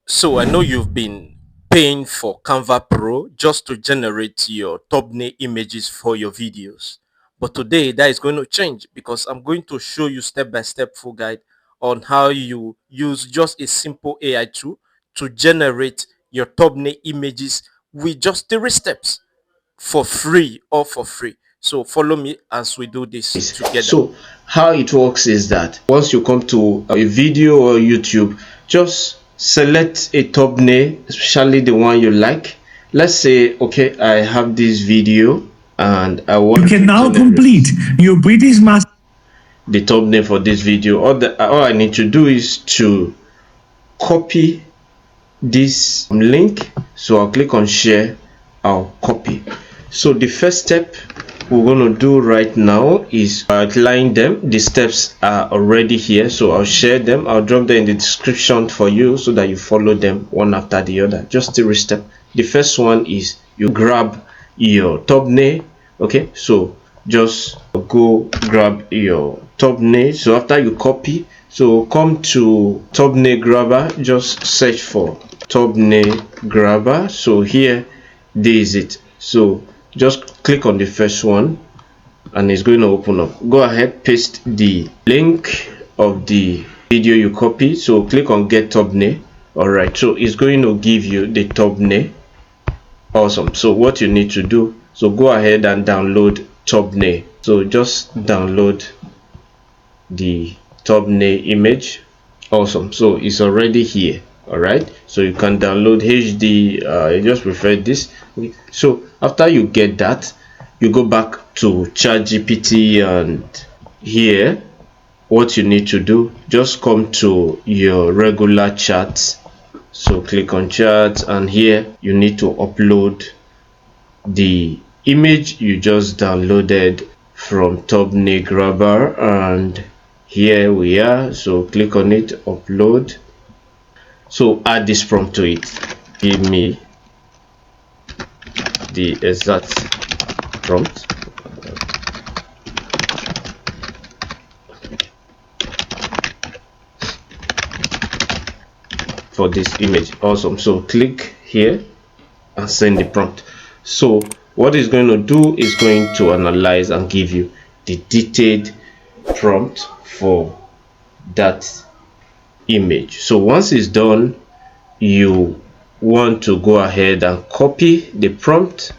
So I know you've been paying for Canva Pro just to generate your thumbnail images for your videos. But today that is going to change because I'm going to show you step by step full guide on how you use just a simple AI tool to generate your thumbnail images with just 3 steps for free or for free. So follow me as we do this together. So how it works is that once you come to a video or YouTube, just select a thumbnail, especially the one you like. Let's say, okay, I have this video and I want You can now complete your British Master. the thumbnail for this video. All I need to do is to copy this link. So I'll click on share, I'll copy. So the first step we're going to do right now is outline them. The steps are already here, so I'll share them. I'll drop them in the description for you so that you follow them one after the other. Just 3 steps. The first one is you grab your thumbnail. Okay, so just go grab your thumbnail. So after you copy, so come to thumbnail grabber, just search for thumbnail grabber. So here, there is it. So just click on the first one and it's going to open up. Go ahead, paste the link of the video you copied. So click on get thumbnail. All right, so it's going to give you the thumbnail. Awesome. So what you need to do, so go ahead and download thumbnail. So just download the thumbnail image. Awesome. So it's already here. All right, so you can download HD. I just prefer this. Okay. So after you get that, you go back to ChatGPT, and here what you need to do, just come to your regular chat. So click on chat, and here you need to upload the image you just downloaded from thumbnail grabber, and here we are. So click on it, upload. So add this prompt to it. Give me the exact prompt. For this image. Awesome. So click here and send the prompt. So what it's going to do is going to analyze and give you the detailed prompt for that image. So once it's done, you want to go ahead and copy the prompt.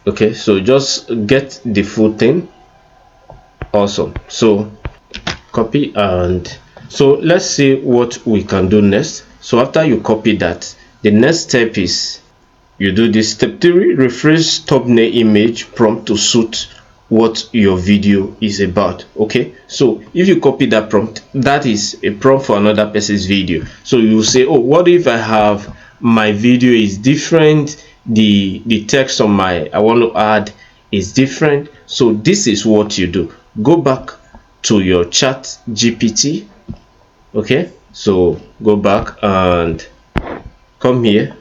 Okay, so just get the full thing. Awesome. So copy, and so let's see what we can do next. So after you copy that, the next step is you do this step 3, refresh thumbnail image prompt to suit what your video is about. Okay, so if you copy that prompt, that is a prompt for another person's video. So you say, oh, what if I have my video is different, the text on my I want to add is different. So this is what you do. Go back to your ChatGPT. Okay, so go back and come here.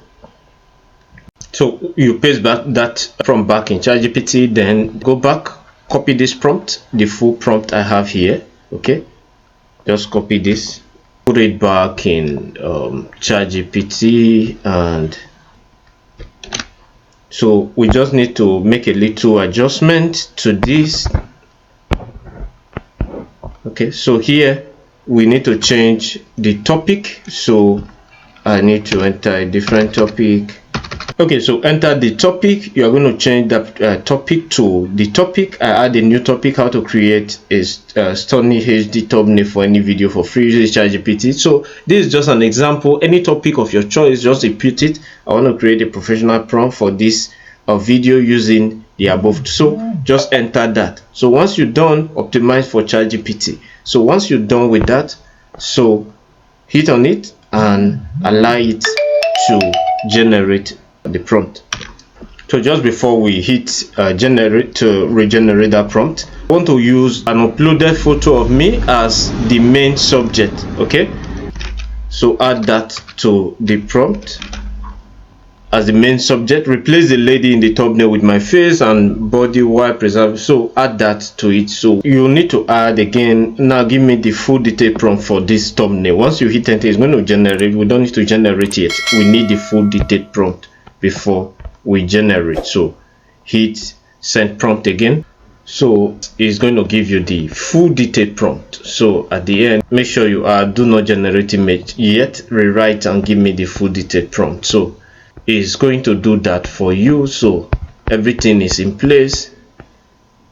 So you paste back that prompt back in ChatGPT, then go back, copy this prompt, the full prompt I have here. Okay, just copy this, put it back in ChatGPT, and so we just need to make a little adjustment to this. Okay, so here we need to change the topic, so I need to enter a different topic. Okay, so enter the topic. You are going to change that topic to the topic. I add a new topic: how to create a stunning HD thumbnail for any video for free using ChatGPT. So this is just an example. Any topic of your choice, just input it. I want to create a professional prompt for this video using the above. So just enter that. So once you're done, optimize for ChatGPT. So once you're done with that, so hit on it and allow it to generate the prompt. So just before we hit generate to regenerate that prompt, I want to use an uploaded photo of me as the main subject. Okay, so add that to the prompt, as the main subject. Replace the lady in the thumbnail with my face and body while preserve. So add that to it. So you need to add again. Now give me the full detail prompt for this thumbnail. Once you hit enter, it's going to generate. We don't need to generate yet. We need the full detail prompt before we generate. So hit send prompt again. So it's going to give you the full detailed prompt. So at the end, make sure you add do not generate image yet, rewrite and give me the full detailed prompt. So it's going to do that for you. So everything is in place.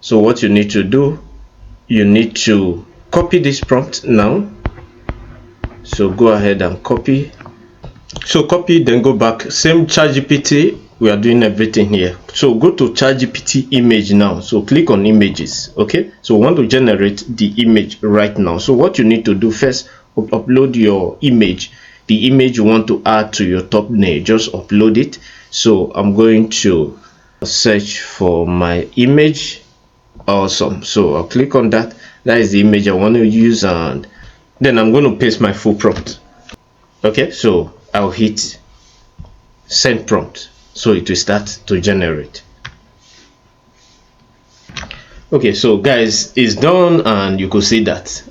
So what you need to do, you need to copy this prompt now. So go ahead and copy. So copy, then go back, same ChatGPT. We are doing everything here. So go to ChatGPT image now. So click on images. Okay, so we want to generate the image right now. So what you need to do first, upload your image, the image you want to add to your thumbnail. Just upload it. So I'm going to search for my image. Awesome. So I'll click on that. That is the image I want to use, and then I'm going to paste my full prompt. Okay, so I'll hit send prompt. So it will start to generate. Okay, so guys, it's done, and you could see that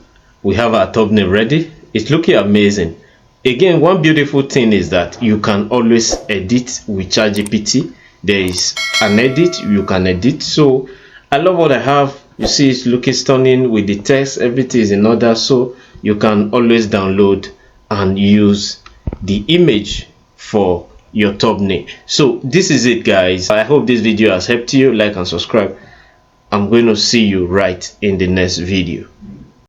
we have our thumbnail ready. It's looking amazing. Again, one beautiful thing is that you can always edit with ChatGPT. There is an edit you can edit. So I love what I have. You see, it's looking stunning with the text. Everything is in order. So you can always download and use the image for your thumbnail. So this is it, guys. I hope this video has helped you. Like and subscribe. I'm going to see you right in the next video.